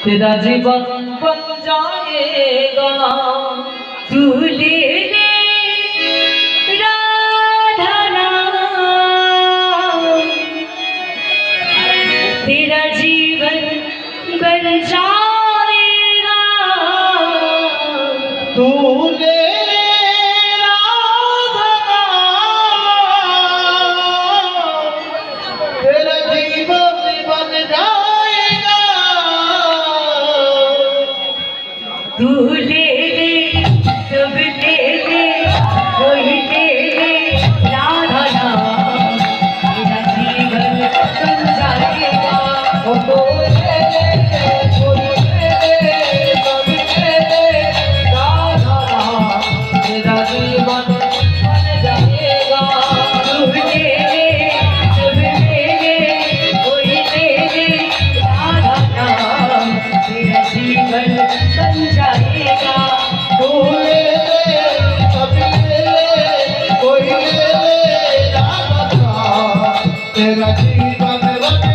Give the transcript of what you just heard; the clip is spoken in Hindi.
तेरा जीवन बन जाएगा। तू ले ले राधा नाम, तेरा जीवन बन जाएगा। तू ले राधा नाम, तेरा जीवन बन जाएगा। तू ले ले सब ले ले कोई ले ले राधा नाम, तेरा जीवन बन जाएगा। ओ तो ले ले कोई ले ले सब ले ले राधा नाम, तेरा जीवन बन जाएगा। तू ले ले सब ले ले कोई ले ले राधा नाम, तेरा जीवन बन जाएगा। तू ले ले सब ले ले कोई ले ले राधा नाम, तेरा जीवन बन